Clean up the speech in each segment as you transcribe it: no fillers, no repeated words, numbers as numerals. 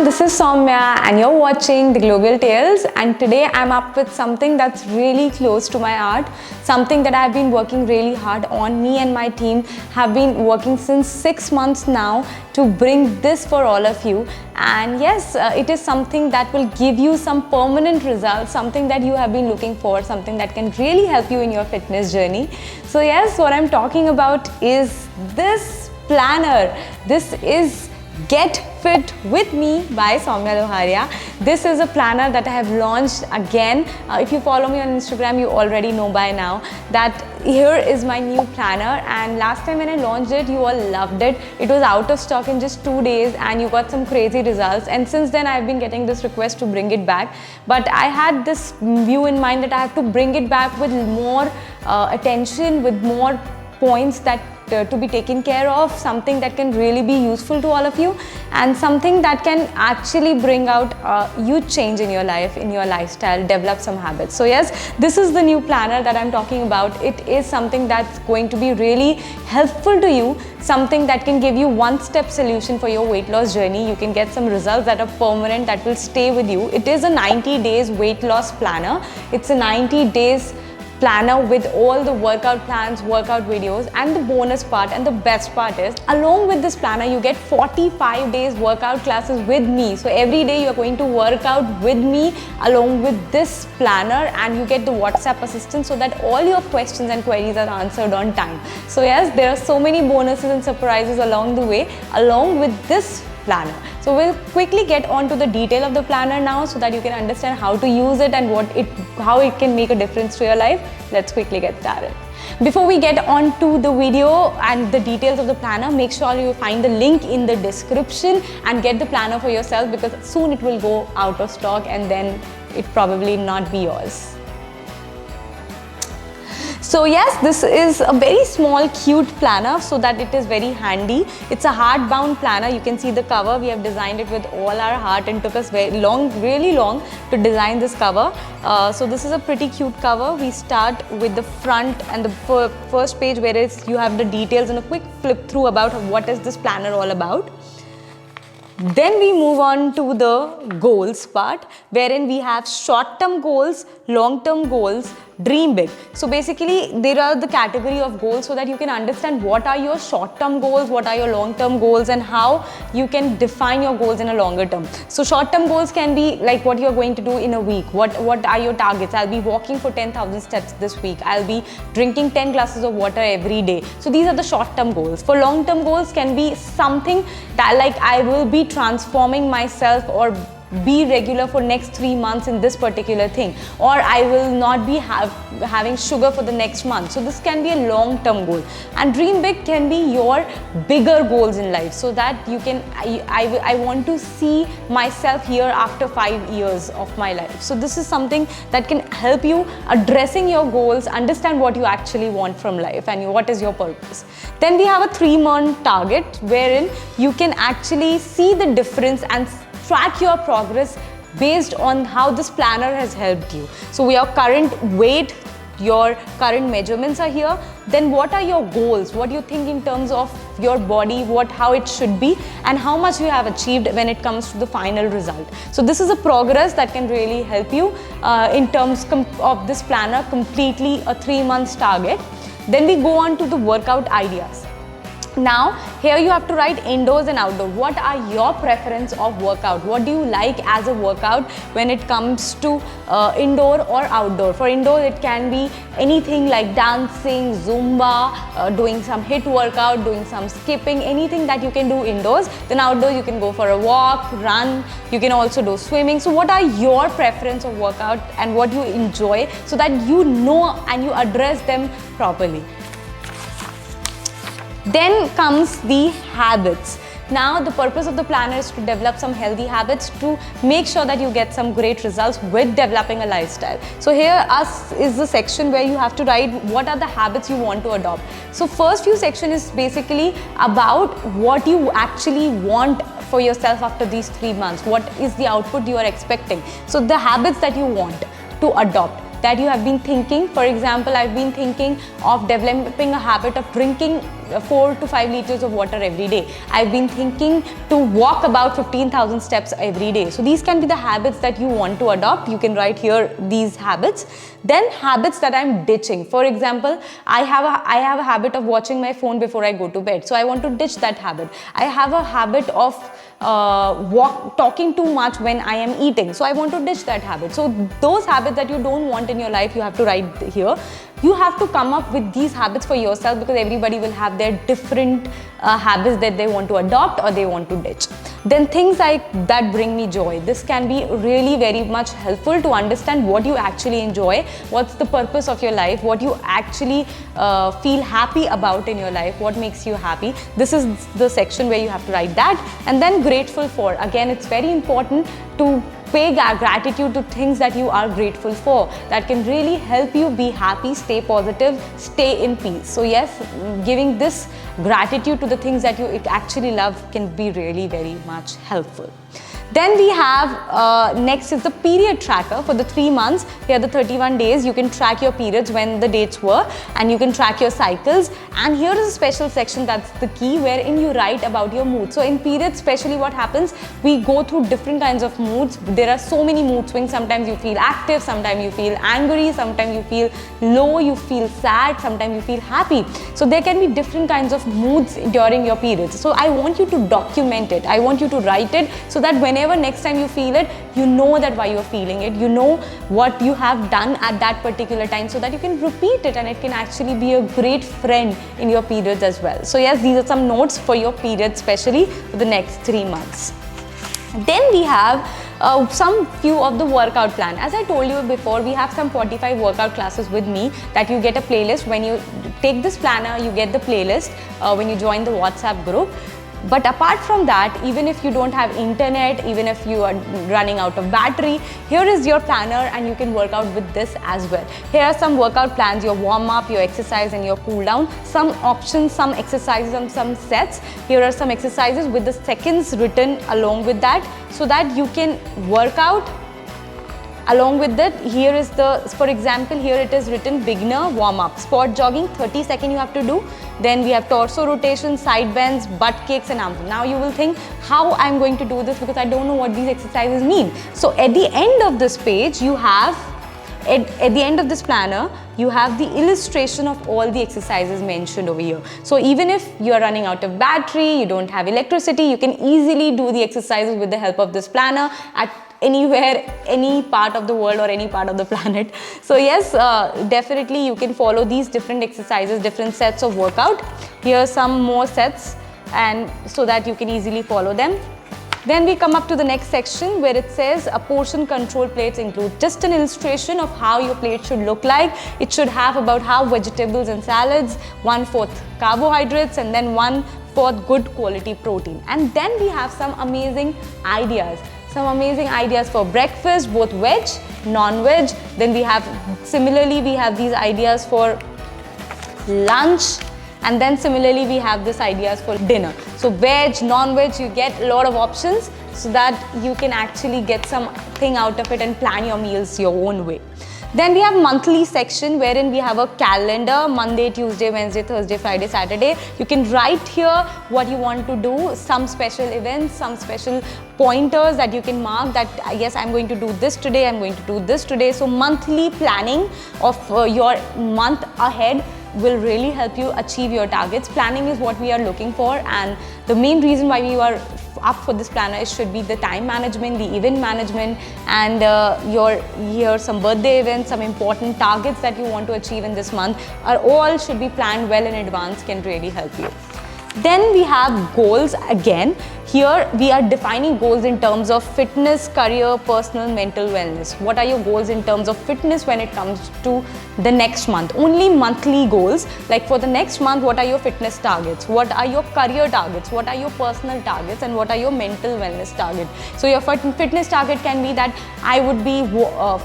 this is Soumya and you're watching The Global Tales, and today I'm up with something that's really close to my heart, something that I've been working really hard on. Me and my team have been working since 6 months now to bring this for all of you. And yes, it is something that will give you some permanent results, something that you have been looking for, something that can really help you in your fitness journey. So yes, what I'm talking about is this planner. This is Get Fit With Me by Soumya Loharia. This is a planner that I have launched again. If you follow me on Instagram, you already know by now that here is my new planner, and last time when I launched it, you all loved it. It was out of stock in just 2 days and you got some crazy results, and since then I've been getting this request to bring it back. But I had this view in mind that I have to bring it back with more attention, with more points that to be taken care of, something that can really be useful to all of you, and something that can actually bring out a huge change in your life, in your lifestyle, develop some habits. So yes, this is the new planner that I'm talking about. It is something that's going to be really helpful to you, something that can give you one-step solution for your weight loss journey. You can get some results that are permanent, that will stay with you. It is a 90 days weight loss planner. It's a 90 days planner with all the workout plans, workout videos, and the bonus part and the best part is, along with this planner you get 45 days workout classes with me. So every day you are going to work out with me along with this planner, and you get the WhatsApp assistant so that all your questions and queries are answered on time. So yes, there are so many bonuses and surprises along the way along with this planner. So we'll quickly get on to the detail of the planner now so that you can understand how to use it and how it can make a difference to your life. Let's quickly get started. Before we get on to the video and the details of the planner, make sure you find the link in the description and get the planner for yourself, because soon it will go out of stock and then it probably not be yours. So yes, this is a very small cute planner so that it is very handy. It's a hardbound planner. You can see the cover. We have designed it with all our heart and took us really long to design this cover. So this is a pretty cute cover. We start with the front and the first page where you have the details and a quick flip through about what is this planner all about. Then we move on to the goals part, wherein we have short-term goals, long-term goals, dream big. So basically there are the category of goals so that you can understand what are your short-term goals, what are your long-term goals, and how you can define your goals in a longer term. So short-term goals can be like what you're going to do in a week. What are your targets? I'll be walking for 10,000 steps this week. I'll be drinking 10 glasses of water every day. So these are the short-term goals. For long-term goals can be something that like I will be transforming myself or be regular for next 3 months in this particular thing, or I will not be having sugar for the next month. So this can be a long-term goal. And dream big can be your bigger goals in life, so that you can I want to see myself here after 5 years of my life. So this is something that can help you addressing your goals, understand what you actually want from life and what is your purpose. Then we have a 3-month target wherein you can actually see the difference and track your progress based on how this planner has helped you. So your current weight, your current measurements are here. Then what are your goals? What do you think in terms of your body, how it should be, and how much you have achieved when it comes to the final result. So this is a progress that can really help you in terms of this planner, completely a 3 months target. Then we go on to the workout ideas. Now here you have to write indoors and outdoor. What are your preference of workout? What do you like as a workout when it comes to indoor or outdoor? For indoor it can be anything like dancing, Zumba, doing some HIIT workout, doing some skipping, anything that you can do indoors. Then outdoor you can go for a walk, run, you can also do swimming. So what are your preference of workout and what you enjoy, so that you know and you address them properly. Then comes the habits. Now the purpose of the planner is to develop some healthy habits to make sure that you get some great results with developing a lifestyle. So here is the section where you have to write what are the habits you want to adopt. So first few section is basically about what you actually want for yourself after these 3 months. What is the output you are expecting? So the habits that you want to adopt, that you have been thinking. For example, I've been thinking of developing a habit of drinking 4 to 5 liters of water every day. I've been thinking to walk about 15,000 steps every day. So these can be the habits that you want to adopt. You can write here these habits. Then habits that I'm ditching. For example, I have a habit of watching my phone before I go to bed. So I want to ditch that habit. I have a habit of talking too much when I am eating. So I want to ditch that habit. So those habits that you don't want in your life, you have to write here. You have to come up with these habits for yourself, because everybody will have their different habits that they want to adopt or they want to ditch. Then things like that bring me joy. This can be really very much helpful to understand what you actually enjoy, what's the purpose of your life, what you actually feel happy about in your life, what makes you happy. This is the section where you have to write that. And then grateful for. Again, it's very important to pay gratitude to things that you are grateful for. That can really help you be happy, stay positive, stay in peace. So yes, giving this gratitude to the things that you actually love can be really very much helpful. Then we have, next is the period tracker for the 3 months. Here the 31 days, you can track your periods when the dates were, and you can track your cycles. And here is a special section, that's the key, wherein you write about your mood. So in periods, especially what happens, we go through different kinds of moods. There are so many mood swings. Sometimes you feel active, sometimes you feel angry, sometimes you feel low, you feel sad, sometimes you feel happy. So there can be different kinds of moods during your periods. So I want you to document it. I want you to write it, so that whenever next time you feel it, you know that why you're feeling it, you know what you have done at that particular time, so that you can repeat it, and it can actually be a great friend in your periods as well. So yes, these are some notes for your period, especially for the next 3 months. Then we have some few of the workout plan. As I told you before, we have some 45 workout classes with me that you get a playlist. When you take this planner, you get the playlist when you join the WhatsApp group. But apart from that, even if you don't have internet, even if you are running out of battery, here is your planner and you can work out with this as well. Here are some workout plans, your warm up, your exercise and your cool down, some options, some exercises and some sets. Here are some exercises with the seconds written along with that, so that you can work out. Along with that, here is the, for example, here it is written beginner warm up, spot jogging, 30 seconds you have to do. Then we have torso rotation, side bends, butt kicks and arms. Now you will think how I'm going to do this, because I don't know what these exercises mean. So at the end of this page, you have, at the end of this planner, you have the illustration of all the exercises mentioned over here. So even if you are running out of battery, you don't have electricity, you can easily do the exercises with the help of this planner at anywhere, any part of the world or any part of the planet. So yes, definitely you can follow these different exercises, different sets of workout. Here are some more sets, and so that you can easily follow them. Then we come up to the next section where it says a portion control plates include, just an illustration of how your plate should look like. It should have about half vegetables and salads, 1/4 carbohydrates, and then 1/4 good quality protein. And then we have some amazing ideas. Some amazing ideas for breakfast, both veg, non-veg. Then we have, similarly, we have these ideas for lunch. And then similarly, we have this ideas for dinner. So veg, non-veg, you get a lot of options, so that you can actually get something out of it and plan your meals your own way. Then we have monthly section, wherein we have a calendar, Monday, Tuesday, Wednesday, Thursday, Friday, Saturday. You can write here what you want to do, some special events, some special pointers that you can mark that, yes, I'm going to do this today, I'm going to do this today. So monthly planning of your month ahead will really help you achieve your targets. Planning is what we are looking for, and the main reason why we are up for this planner should be the time management, the event management, and your some birthday events, some important targets that you want to achieve in this month are all should be planned well in advance, can really help you. Then we have goals again. Here we are defining goals in terms of fitness, career, personal, mental wellness. What are your goals in terms of fitness when it comes to the next month? Only monthly goals. Like for the next month, what are your fitness targets? What are your career targets? What are your personal targets? And what are your mental wellness targets? So your fitness target can be that I would be,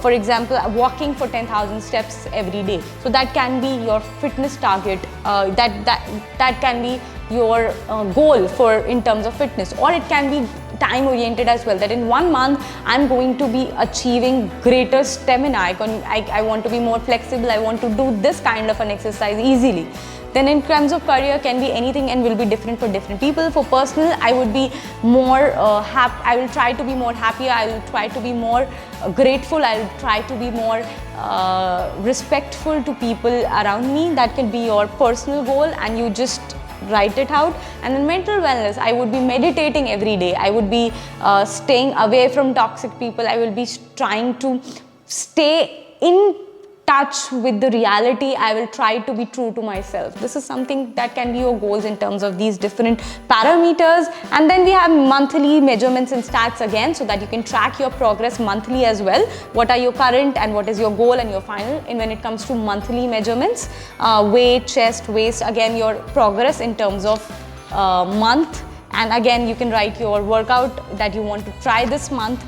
for example, walking for 10,000 steps every day. So that can be your fitness target. That can be your goal for in terms of fitness, or it can be time oriented as well, that in 1 month I'm going to be achieving greater stamina. I want to be more flexible, I want to do this kind of an exercise easily. Then in terms of career, can be anything and will be different for different people. For personal, I would be more I will try to be more happier, I will try to be more grateful, I will try to be more respectful to people around me. That can be your personal goal, and you just write it out. And in mental wellness, I would be meditating every day, I would be staying away from toxic people, I will be trying to stay in touch with the reality, I will try to be true to myself. This is something that can be your goals in terms of these different parameters. And then we have monthly measurements and stats again, so that you can track your progress monthly as well. What are your current and what is your goal and your final. And when it comes to monthly measurements, weight, chest, waist, again your progress in terms of month. And again you can write your workout that you want to try this month.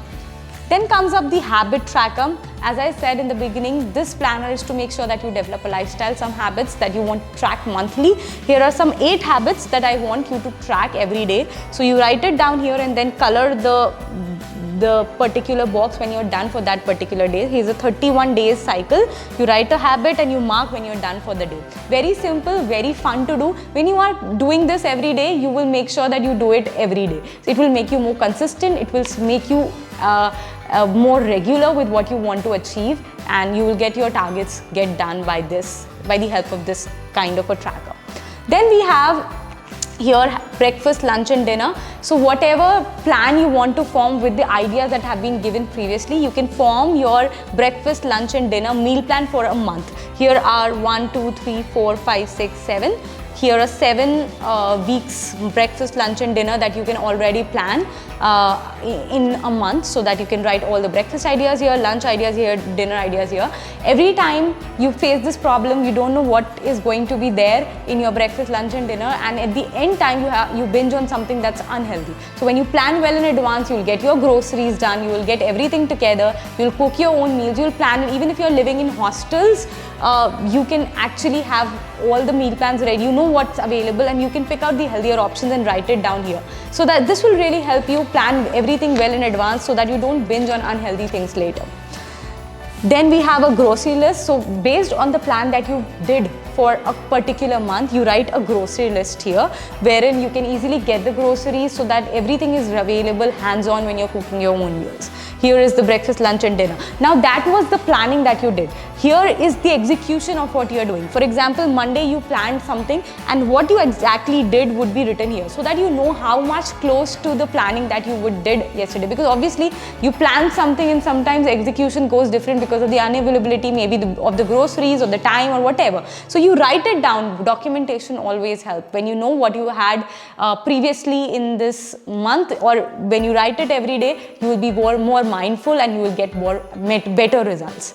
Then comes up the habit tracker. As I said in the beginning, this planner is to make sure that you develop a lifestyle, some habits that you want to track monthly. Here are some 8 habits that I want you to track every day. So you write it down here and then color the particular box when you're done for that particular day. Here's a 31 days cycle. You write a habit and you mark when you're done for the day. Very simple, very fun to do. When you are doing this every day, you will make sure that you do it every day. So it will make you more consistent, it will make you more regular with what you want to achieve, and you will get your targets get done by the help of this kind of a tracker. Then we have here breakfast, lunch and dinner. So whatever plan you want to form with the ideas that have been given previously, you can form your breakfast, lunch and dinner meal plan for a month. Here are 1, 2, 3, 4, 5, 6, 7. Here are 7 weeks breakfast, lunch and dinner that you can already plan in a month, so that you can write all the breakfast ideas here, lunch ideas here, dinner ideas here. Every time you face this problem, you don't know what is going to be there in your breakfast, lunch and dinner, and at the end time you binge on something that's unhealthy. So when you plan well in advance, you will get your groceries done, you will get everything together, you will cook your own meals, you will plan. Even if you're living in hostels, you can actually have all the meal plans ready. You know what's available and you can pick out the healthier options and write it down here. So that this will really help you plan everything well in advance, so that you don't binge on unhealthy things later. Then we have a grocery list. So based on the plan that you did for a particular month, you write a grocery list here, wherein you can easily get the groceries, so that everything is available hands-on when you're cooking your own meals. Here is the breakfast, lunch and dinner. Now that was the planning that you did. Here is the execution of what you're doing. For example, Monday you planned something, and what you exactly did would be written here, so that you know how much close to the planning that you did yesterday. Because obviously you planned something and sometimes execution goes different because of the unavailability maybe of the groceries or the time or whatever. So you write it down. Documentation always helps. When you know what you had previously in this month, or when you write it every day, you will be more mindful and you will get better results.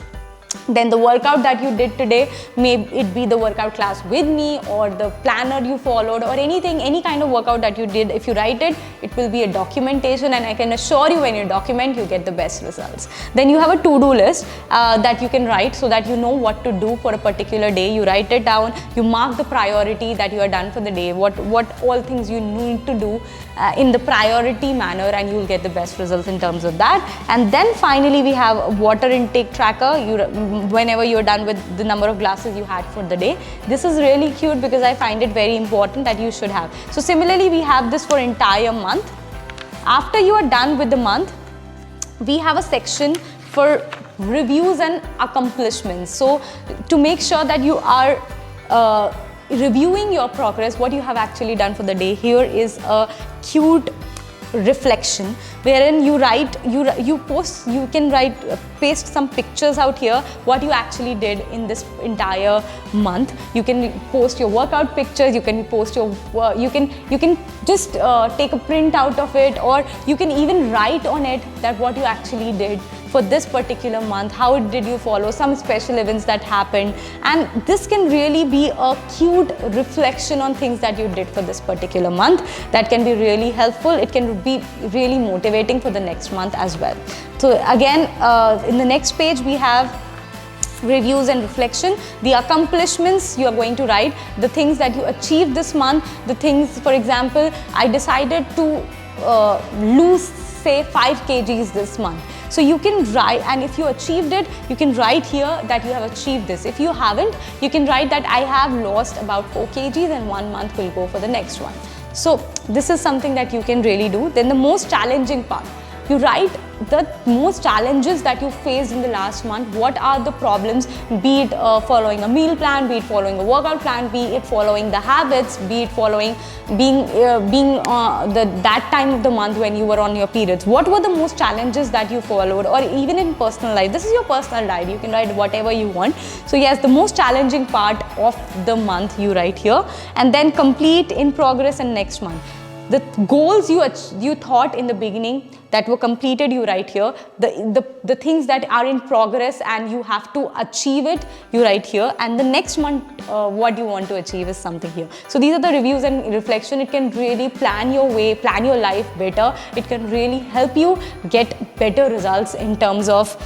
Then the workout that you did today, may it be the workout class with me or the planner you followed or anything, any kind of workout that you did, if you write it, it will be a documentation, and I can assure you when you document, you get the best results. Then you have a to-do list that you can write, so that you know what to do for a particular day. You write it down, you mark the priority that you are done for the day, what all things you need to do in the priority manner, and you will get the best results in terms of that. And then finally we have a water intake tracker. Whenever you're done with the number of glasses you had for the day. This is really cute because I find it very important that you should have. So similarly, we have this for entire month. After you are done with the month, we have a section for reviews and accomplishments. So to make sure that you are reviewing your progress, what you have actually done for the day, here is a cute reflection wherein you write, you can paste some pictures out here what you actually did in this entire month. You can post your workout pictures, you can post your you can just take a print out of it, or you can even write on it that what you actually did for this particular month, how did you follow some special events that happened, and this can really be a cute reflection on things that you did for this particular month. That can be really helpful. It can be really motivating for the next month as well. So again, in the next page we have reviews and reflection. The accomplishments you are going to write, the things that you achieved this month, the things, for example, I decided to lose say 5 kgs this month. So you can write, and if you achieved it, you can write here that you have achieved this. If you haven't, you can write that I have lost about 4 kgs and 1 month will go for the next one. So this is something that you can really do. Then the most challenging part, you write the most challenges that you faced in the last month. What are the problems, be it following a meal plan, be it following a workout plan, be it following the habits, be it following that time of the month when you were on your periods. What were the most challenges that you followed, or even in personal life? This is your personal diary, you can write whatever you want. So yes, the most challenging part of the month you write here, and then complete, in progress, and next month. The goals you thought in the beginning that were completed, you write here. The things that are in progress and you have to achieve it, you write here. And the next month, what you want to achieve is something here. So these are the reviews and reflection. It can really plan your way, plan your life better. It can really help you get better results in terms of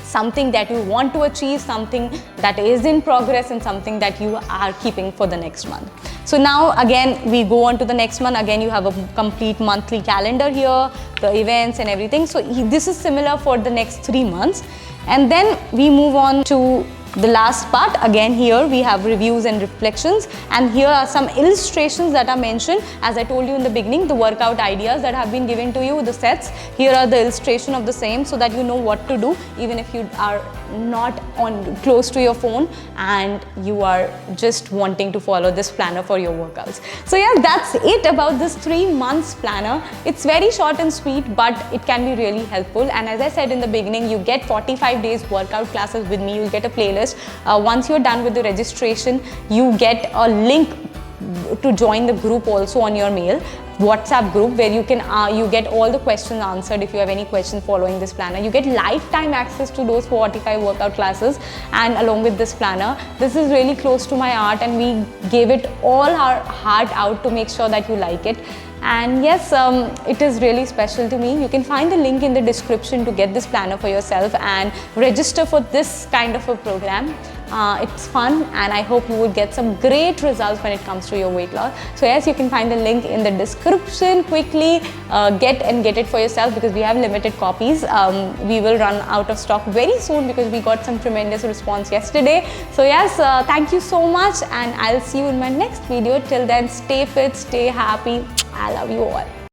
something that you want to achieve, something that is in progress, and something that you are keeping for the next month. So now again we go on to the next month. Again you have a complete monthly calendar here, the events and everything. So this is similar for the next 3 months. And then we move on to the last part. Again here we have reviews and reflections, and here are some illustrations that are mentioned. As I told you in the beginning, the workout ideas that have been given to you, the sets, here are the illustration of the same, so that you know what to do even if you are not close to your phone and you are just wanting to follow this planner for your workouts. So yeah, that's it about this 3 months planner. It's very short and sweet, but it can be really helpful. And as I said in the beginning, you get 45 days workout classes with me. You'll get a playlist. Once you're done with the registration, you get a link to join the group also on your mail, WhatsApp group, where you can you get all the questions answered. If you have any questions following this planner, you get lifetime access to those 45 workout classes, and along with this planner. This is really close to my heart, and we gave it all our heart out to make sure that you like it. And yes, it is really special to me. You can find the link in the description to get this planner for yourself and register for this kind of a program. It's fun, and I hope you will get some great results when it comes to your weight loss. So yes, you can find the link in the description. Quickly get it for yourself, because we have limited copies. We will run out of stock very soon, because we got some tremendous response yesterday. So yes, thank you so much, and I'll see you in my next video. Till then, stay fit, stay happy. I love you all.